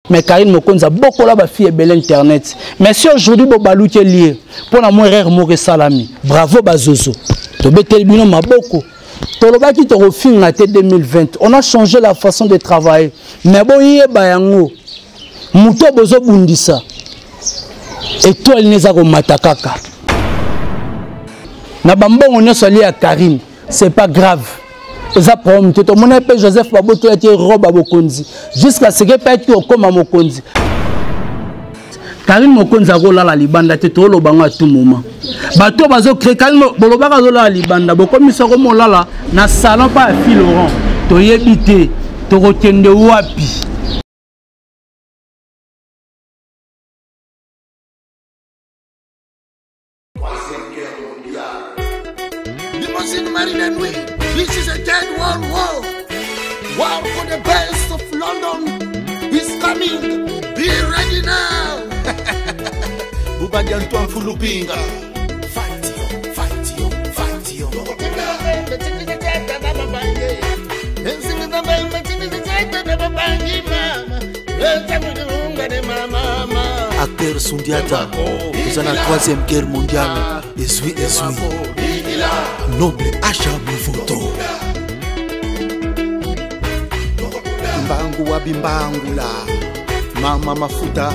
Mais Karine Mokonzi a beaucoup là fille belle internet. Mais si aujourd'hui bo balouke lié pour la moindre mot salami. Bravo bazozo. To betel bino maboko. Toloba ki to refin na 2020. On a changé la façon de travailler. Mais bo yé bayango. Muto bozo bundisa. Et toi il n'est pas matakaka. Na bambongo nyoso lié à Karine. C'est pas grave. Eza problème te mon épée Joseph Baboto a été robe à Mokonzi jusqu'à ce que peut-être au comme à Mokonzi. Karine Mokonzi a rola la libanda te to lo bango à tout moment. Bato bazo créer Karine boloba ka la libanda boko mi soko mo lala na salon pas fil Laurent to yebité to rotende wapi. This is a dead world war. War for the best of London is coming. Be ready now. Bubadi Antoine Fulupinga. Fight you, fight you, fight you. Acteur Sundiata, nous avons la 3e guerre mondiale. Esui. Noble Acha Mvuto Mbangu wa Bimbangula Mama Mafuta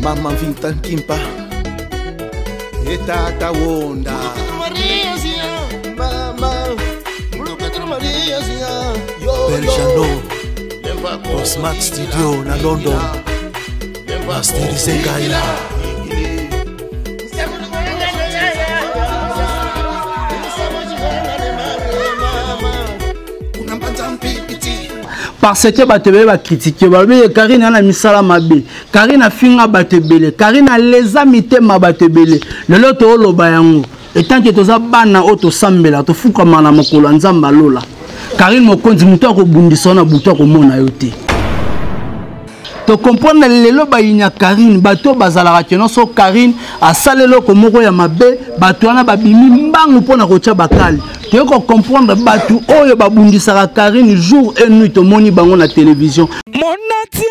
Mama Vinta Kimpa Etata Wonda Mama Maria Berjano Osmat Studio na London Masterize Gaila parce que batebe va critiquer Karine a misala mabe Karine a finga batebele Karine a les amité ma batebele le loto lo bayango et tant que toza bana auto sambela to fuka mana mokolo nzamba lola Karine Mokonzi muto ko bundisona buto ko mona yote to comprendre lelo bayinya Karine bato bazala rakeno so Karine a salelo ko moko ya mabe bato wana babimi mbangu pona ko tia bakali tu ko comprendre bato oyo babundisaka Karine jour et nuit to moni bango na télévision monatie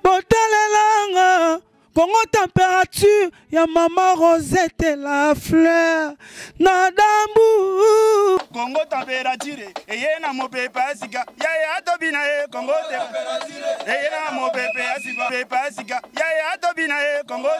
botelelanga Congo température ya maman Rosette la fleur na dambu Congo température eye na mopepe asika ya tobina e Congo température eye na mopepe asika ya tobina e Congo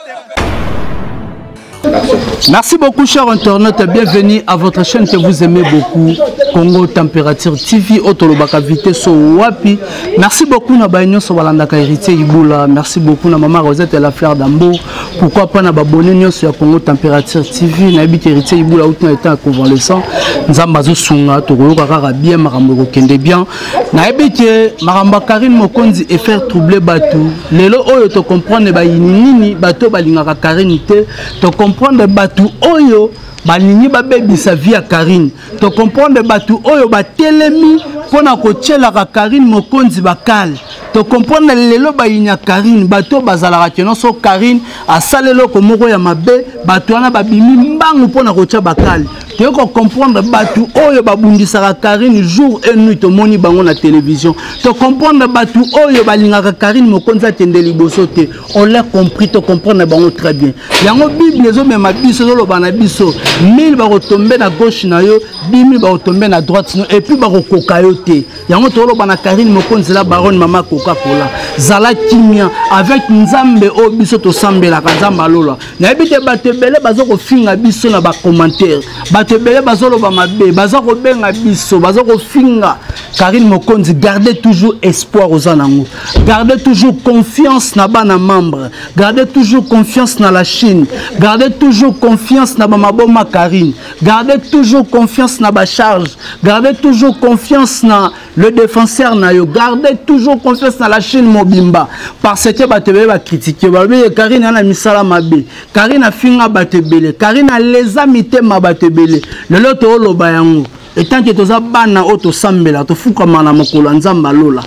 Merci beaucoup chers internautes, bienvenue à votre chaîne que vous aimez beaucoup, Congo Température TV, Otolobaka Vite so wapi. Merci beaucoup na baignon so balandaka héritier Ibula, merci beaucoup na maman Rosette et la fleur d'Ambo. Pourquoi pas na babonné nyo sur Congo Température TV, na habite héritier Ibula out na état convalescent. Nzamba zo sunga to koyoka kaka bien makambo kende bien. Na habite maramba Karine Mokonzi et faire troubler batou. Lelo oyo to comprendre ba yinini bato balingaka Karine te, to comprendre batu oyo balingi babebi sa vie à Karine. To comprendre batu oyo batelemi pona ko tchelaka Karine Mokonzi bakal. To comprendre lelo bayinya Karine bato bazalaka keno so Karine asalelo ko moko ya mabe bato wana babimi mbangu pona ko tcha bakal. Tu ko comprendre batu oyo babundisaka Karine jour et nuit to moni bango na télévision. To comprendre batu oyo balingaka Karine Mokonzi atende liboso te. On l'a compris, to comprendre bango très bien. Yango Bible zo mema biso zo loba na biso 1000 ba retomber na gauche na yo, 10 000 ba retomber na droite et puis ba kokoka yo te. Yango to loba na Karine Mokonzi la baronne mama Coca-Cola. Zala kimia avec nzambe o biso to sambela ka nzamba lola. Na ebite batebele bazo ko finga biso na ba commentaire. Batebele bazo loba mabe, bazo ko benga biso, bazo ko finga. Karine Mokonzi, gardez toujours espoir aux anango. Gardez toujours confiance na bana membre. Gardez toujours confiance na la Chine. Gardez toujours confiance na bamaboma Karine. Gardez toujours confiance na ba charge. Gardez toujours confiance na le défenseur na yo. Gardez toujours confiance na la Chine mobimba. Parce que batebele ba critiquer. Karine ana misala mabe. Karine a finga batebele. Karine a les amité ma batebele. Le loto lo bayango. Et tant que toza bana auto sambela to fuka mana mokolo nzamba lola.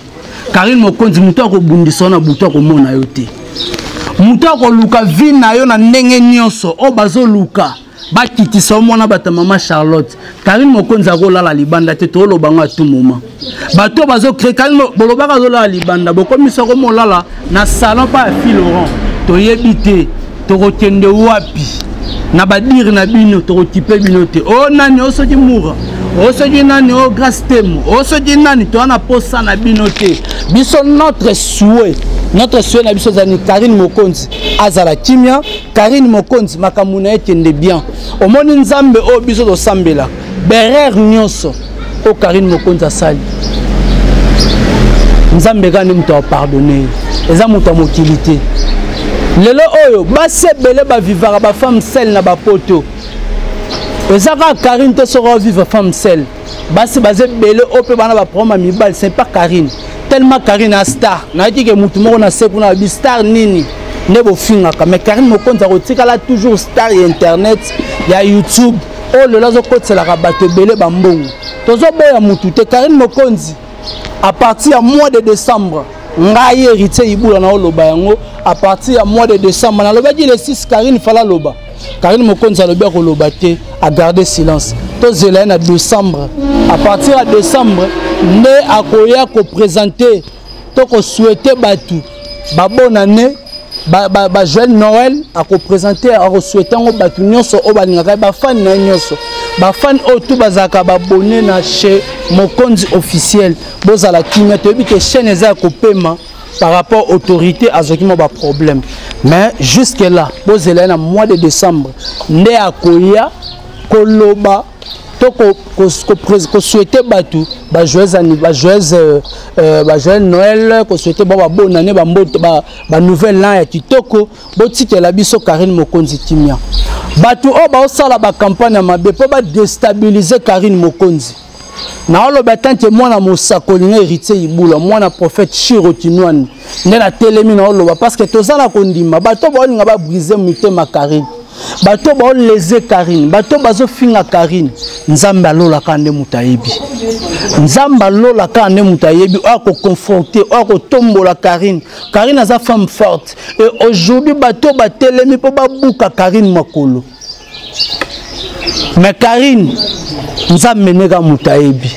Karine Mokonzi muto ko bundisona buto ko mona yote. Muto ko luka vina yo na ndenge nyonso o bazo luka. ba kitisa mwana bata mama Charlotte Karine Mokonzi akolala libanda te to lobango à tout moment bato bazo créer Karine boloba akolala libanda bokomisa ko molala na salon pa fi Laurent to yebite to rokende wapi na badire na bino to okipe bino te o nani o soki moura o soki nani o grâce temo o soki nani to na posa na bino te biso notre souhait na biso zani Karine Mokonzi azala kimia Karine Mokonzi makamuna ekende bien omoni nzambe o biso to sambela berer nyonso o Karine Mokonzi asali nzambe gani mto pardonner eza muto mokilité lelo oyo basebele ba vivara ba femme seule na ba poto ezaka Karine te sera vivre femme seule basi bazebele ope bana ba proma mibal c'est pas Karine tellement Karine a star na dit que mutu moko na seku na bi star nini nebo finga mais Karine Mokonzi akotikala toujours star ya internet ya YouTube oh le lazo côté la rabato belé bambongo tozo boya mutu te Karine Mokonzi à partir du mois de décembre ngai héritier ibula na loba yango à partir du mois de décembre na loba dit le 6 Karine fala loba Karine Mokonzi a loba ko loba te a garder silence to zela na décembre à partir de décembre ne akoya ko présenter to ko souhaiter batu ba bonne année ba joyeux Noël a ko présenter a ko souhaiter ngo batu nyonso o balingaka ba fan na nyonso ba fan o tout bazaka ba bonné na chez Mokonzi officiel bozala kimia to bité chaîne eza ko paiement par rapport autorité à ce qui m'a problème mais jusque là bozela na mois de décembre nde akoya koloba to ko souhaiter batu ba joyeux Noël ko souhaiter ba bonne année ba nouvelle an ya kitoko botikela biso Karine Mokonzi kimia batu o ba osala ba campagne mabe po ba déstabiliser Karine Mokonzi na olo batante mwana mosakolinga héritier ibula mwana prophète Chirotinouane ne la telemi na olo parce que tozala kondima bato ba olinga ba briser mitema Karine bato ba léser Karine bato bazo finga Karine nzambe alola kande mutayebi nzambe alola kande mutayebi ako confronter ako tombola Karine aza femme forte et aujourd'hui bato ba telemi po ba buka Karine makolo mais Karine nzambe nega mutayebi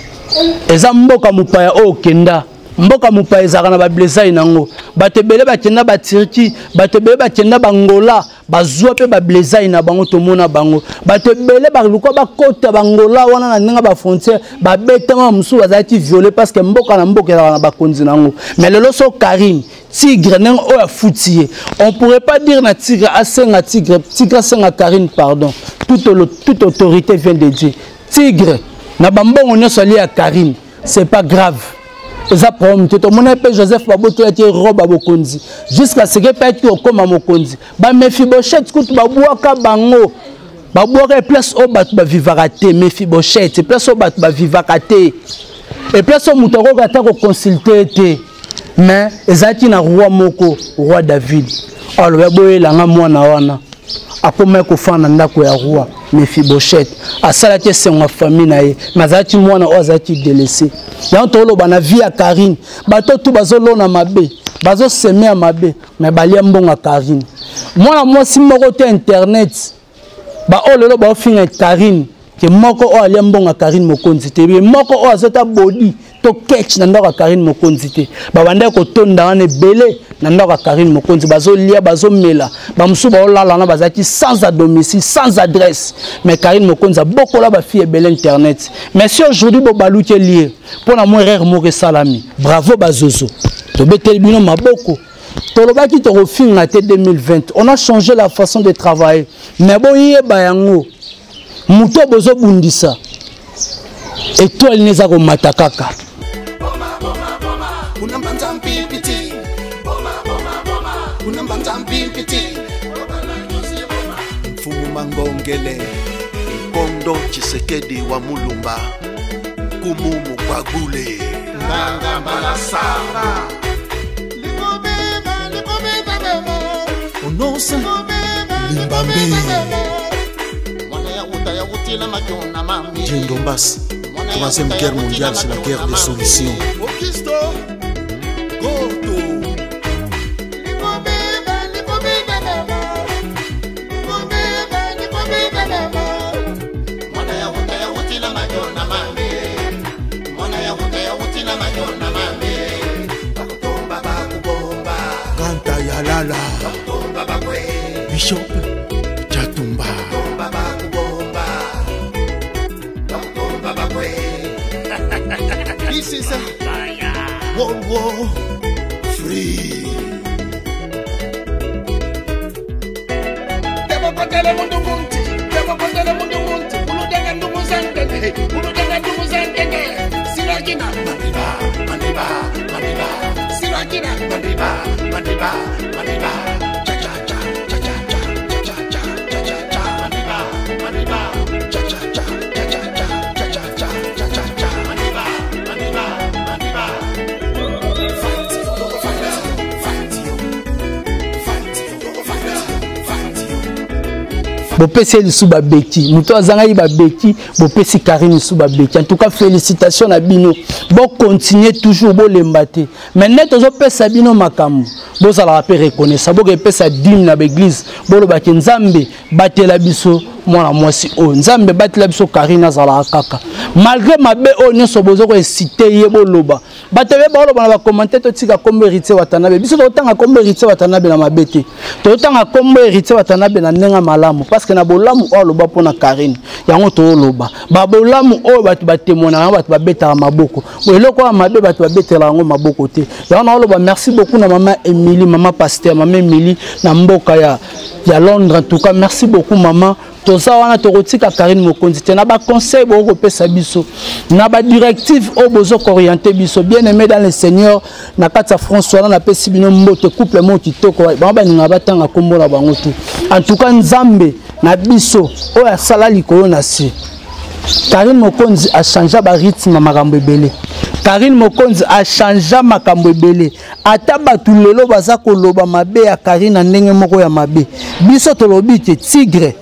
eza mboka mupaya o kenda mboka mupaya ezaka na ba blessai nango batebele bakenda ba Turquie batebele bakenda bangola bazwa pe ba blessai na bango tomona bango batebele baluko bakota bangola wana na ninga ba frontière ba betama musu bazati violer parce que mboka na mboka na bakonzi nango mais lelo so Karine tigre nengo o afutier on pourrait pas dire na tigre asenga tigre asenga Karine pardon toute autorité vient de Dieu tigre na bambongo nyonso lié à Karine c'est pas grave eza problème to mon épée Joseph Baboto a été robe Mokonzi jusqu'à ce que peut-être comme Mokonzi ba Mephibosheth kutu babuaka bango babuaka place au bat ba vivaraté Mephibosheth place au bat ba vivaraté et place au mutoko kata ko consulter té mais ezaki na roi moko roi David alors boyela nga mwana wana akoma ko fana ndako ya roi Mephibosheth asalaki senga famille na ye mazati mwana o azati délaissé yanto lo bana vie ya Karine bato tu bazolona mabe bazo semer mabe mais balia mbonga Karine mwana mwasi moko te internet ba o lelo ba finga Karine ke moko o alia mbonga Karine Mokonzi te moko o azota body to catch na ndako Karine Mokonzi te ba banda ko tonda wana belé na ndako Karine Mokonzi bazo lia bazo mela ba musu ba olala na bazaki sans domicile sans adresse mais Karine Mokonzi beaucoup là ba fille belé internet mais si aujourd'hui bo baluki lié pour na moi rare mo salami bravo bazozo to betel bino maboko tolobaki to refinga te 2020 on a changé la façon de travailler mais bo yeba yango muto bozo bundisa étoile neza ko matakaka unambanza mpipiti unambanza mpipiti mfumu mangongele Pondo Chisekedi wa Mulumba kumumu kwa gule nganga balasanga onosa limbambe Djendombas, troisième guerre mondiale, c'est la guerre des solutions. Baba. Lala Bishop Chatumba This is a World War Free Debo patele mundu munti Debo patele mundu munti Ulu denga ndugu zangene Ulu denga ndugu zangene Siragina Mandiba Mandiba Mandiba Siragina Mandiba Mandiba Mandiba Cha cha cha cha cha cha cha cha cha cha cha Mandiba Mandiba Cha cha cha cha cha cha cha cha cha cha cha Mandiba Mandiba Mandiba Fight you Fight you Fight you Fight you Bopesi Lisuba Beki, Mouto Azangaï Babeki, Bopesi Karine Lisuba Beki. En tout cas, félicitations à Bino. Bon, continuez toujours, bon l'embâter. Maintenant, tu as fait Sabino Makamu. Bon, ça l'a reconnaître. Ça va faire sa dîme dans l'église. Bon, le bâti Nzambe, bâti la biso, moi, moi, si, oh, Nzambe, bâti la biso, Karina Zala Kaka. Malgré ma bé, oh, nous sommes besoin de citer Yebo Loba. Bâti Yebo Loba, on va commenter tout ce qui a comme hérité Watanabe. Biso, autant à comme hérité Watanabe dans ma bête. Autant à comme hérité Watanabe dans Nenga Malamu. Parce que na bolamu o loba pona Karine yango to loba ba bolamu o batu batemona batu babeta maboko eloko ya mabe batu babetela yango maboko te yango loba merci beaucoup na maman Émilie maman pasteur maman Émilie na mboka ya Londres. En tout cas merci beaucoup maman toza wana tokotika Karine Mokonzi te na ba conseil boko pesa biso na ba directive o bozo orienter biso bien aimé dans le Seigneur na kata François na pesi bino mbote couple mo kitoko ba ninga batanga kombo na bango te. En tout cas Nzambe na biso o ya sala likolo na si Karine Mokonzi a changé ba rythme makambo ebele. Karine Mokonzi a changé makambo ebele. Ata batu lelo baza koloba mabe ya Karine ndenge moko ya mabe. Biso tolobi te tigre.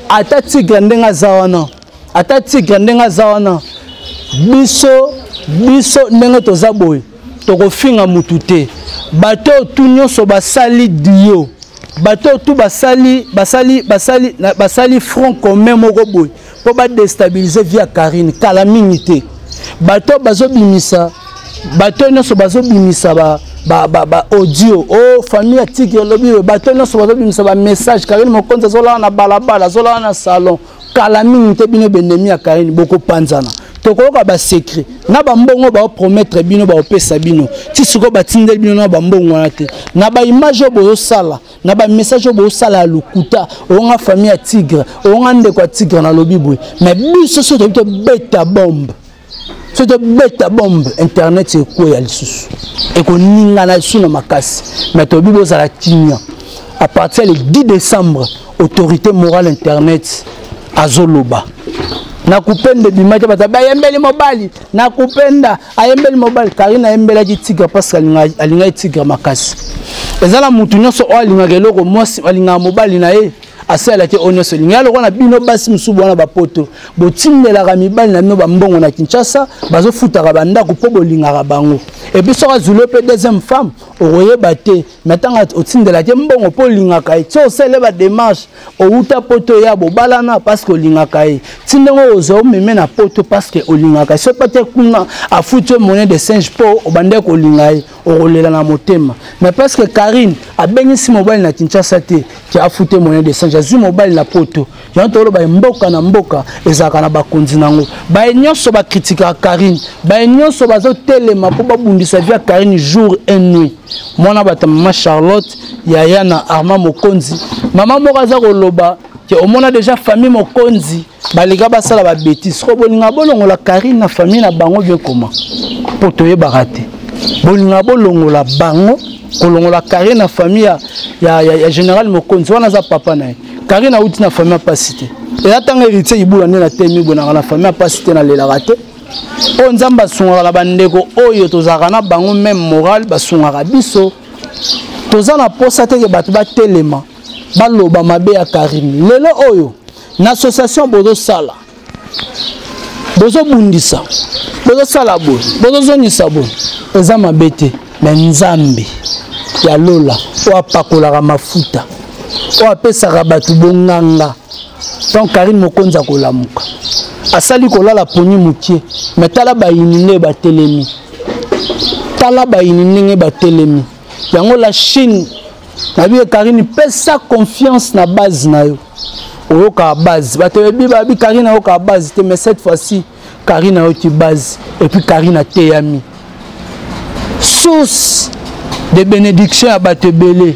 Ata tigre ndenga zawana. Ata tigre ndenga zawana. Biso ndenga toza boy. Toko finga mutute. Bato tu nyonso basali dio. Bato tu basali front commun moko boy. Pour ba déstabiliser via Karine calamité. Bato bazo bimisa. Bato nyonso bazo bimisa ba audio oh famille tigre lobi bato nyonso bazo bimisa ba message Karine Mokonzi zola na balabala zola na salon calamité bino benemi ya Karine boko panzana. Tokoka ba secret na ba mbongo ba promettre bino ba opesa bino ti siko batindeli bino na ba mbongo wana te na ba image bo sala na ba message bo sala lukuta onga famille ya tigre onga ndeko ya tigre na lobi boy mais biso so to beta bombe so to beta bombe internet c'est quoi ya lisusu et ko ninga na suna makasi mais to bibo za la tinya à partir le 10 décembre autorité morale internet azoloba nakupenda bimaje bataba yembeli mobali nakupenda ayembeli mobali Karine ayembela ki tigre parce que alinga tigre makasi ezala mutu nyonso o alinga keloko mosi alinga mobali na ye asala te onyo so linga lokona bino basi musubu wana bapoto botindela ka mibali na bino bambongo na Kinshasa bazo futaka banda ko po bolinga bango et puis so azulo pe deuxième femme oye baté metanga otindela te mbongo po linga kai so sele ba démarche outa poto ya bobalana parce que linga kai tindengo ozo meme na poto parce que olinga kai so pate kuna a foutu monnaie de singe po obande ko linga olela na motema mais parce que Karine a bengisi mobile na Kinshasa te qui a foutu monnaie de singe azu mobile na poto yantolo ba mboka na mboka ezaka na bakonzi nango ba nyonso ba critiquer Karine ba nyonso bazo telema po babundisa via Karine jour et nuit. Mwana bata maman Charlotte yaya na Armand Mokonzi maman mokaza koloba ke omona déjà famille Mokonzi balega basala ba bêtise ko bolinga bolongo la Karine na famille na bango bien comment pour toye barate bolinga bolongo la bango kolongo la Karine na famille ya général Mokonzi wana za papa na Karine a outi na famille pas cité et là tant héritier ibula na temi bona na famille pas cité na lela raté o nzamba sunga la bandeko oyo tozaka na bango même moral basunga biso tozana posa te ke batu ba telema baloba mabe ya Karine lelo oyo na association bozo sala bozo bundisa bozo sala bo bozo zonisa bo eza mabete mais Nzambe ya lola o apakola mafuta o apesa batu bonganga donc Karine Mokonzi akolamuka asali kolala poni mukie mais tala ba inine ba telemi tala ba inine ba telemi yango la Chine Nabi Karine pesa confiance na base na yo. Oyoka base. Batebi babi Karine oyoka base te mais cette fois-ci Karine a été base et puis Karine a teyami. Source de bénédiction à Batebele.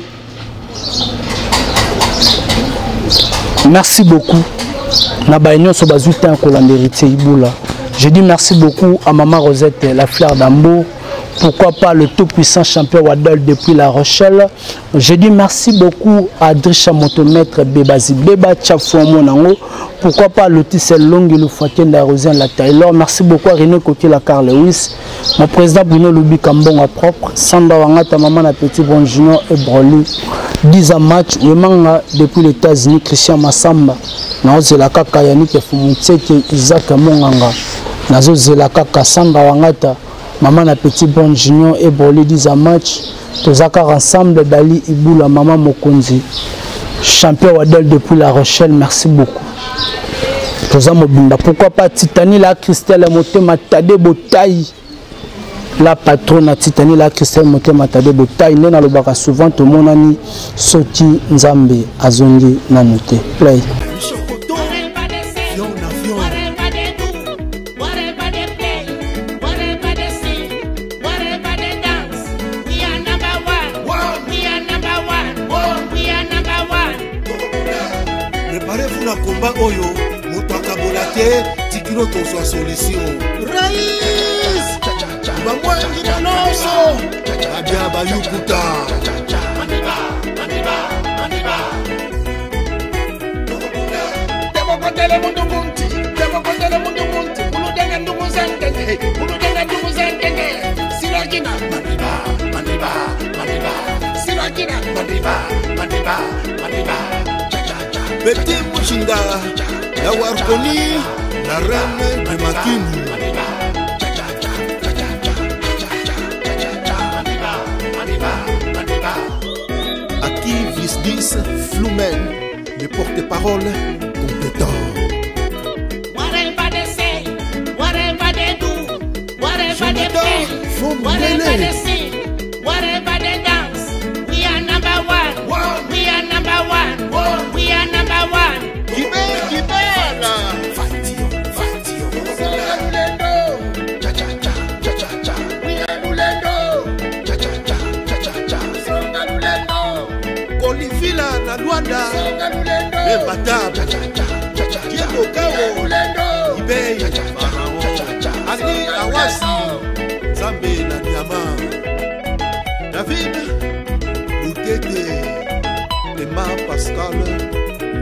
Merci beaucoup. Nabaïnion so bazuta Kolanda héritier Iboula. Je dis merci beaucoup à Maman Rosette, la fleur d'amour. Pourquoi pas le tout-puissant champion Wadol depuis La Rochelle. Je dis merci beaucoup à Drisha Motomètre Bebazi Beba Tchafou Monango. Pourquoi pas le Tissel Long et le Fontaine d'Arosien La Taylor. Merci beaucoup à René Coquet la Carl Lewis. Mon président Bruno Loubi Kambon à propre. Sanda Wangata Maman la Petit Bon Junior et Broly. 10 ans match. Le manga depuis les États-Unis. Christian Massamba. Nazo la Kaka Yannick Fumuntseke Isaac Monganga. Nazo la Kaka Sanda Wangata. Maman la Petit Bon Junior et Broly 10 ans match. Tous ensemble Dali Iboula Maman Mokonzi. Champion Wadol depuis La Rochelle. Merci beaucoup. Pourquoi pas Titani la Christelle Motema Tade Botaï. La patronne Titani la Christelle Motema Tade Botaï. Nena Lobaka souvent tout le monde a ni Soti Nzambe Azongi Nanote. Play. Préparez-vous la combat Oyo. Tikino tozo solution. Raïs. Bamwangi Manoso. Abia Bayukuta. Demo kotele mundu munti. Demo kotele mundu munti. Uludenga ndugu zangenge. Uludenga ndugu zangenge. Sirakina. Maniba. Sirakina. Maniba. Beti Muchinga. La Warkoni, la reine de Makini. Aki Visdis Flumen, le porte-parole compétent. Whatever they say, whatever they do, whatever they play, whatever they sing, whatever they dance, we are number one. We are number one. We are number one. Na Luanda, Bata, Diego Kao, Ibe, Ali Awasi, Zambe na Diama, David, Lutete, Emma Pascal,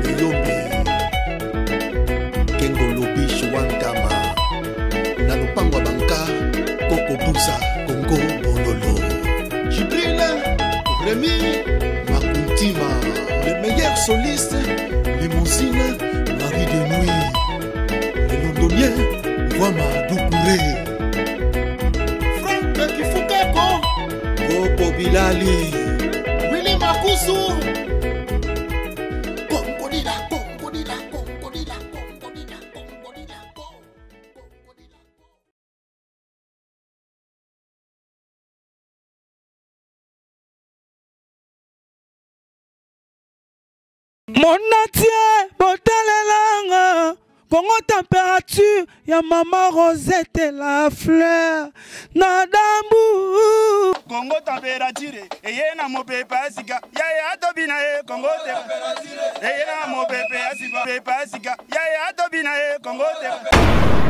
Leyombe, Kengo Lobi Chouantama, Nanupangwa Banka, Koko Busa, Congo Bololo, Jibril, Rémi, Makuntima. Le meilleur soliste, Limousine, Marie de Nuit. Le londonien, Wama Doukouré. Franck Kifukako. Popo Bilali. Willy Makusu. Monatie, botelelanga, Congo température, ya Maman Rosette la fleur, Nadambu. Congo température, eye na mopepe asika, ya tobina Congo température, eye na mopepe asika, ya tobina Congo température.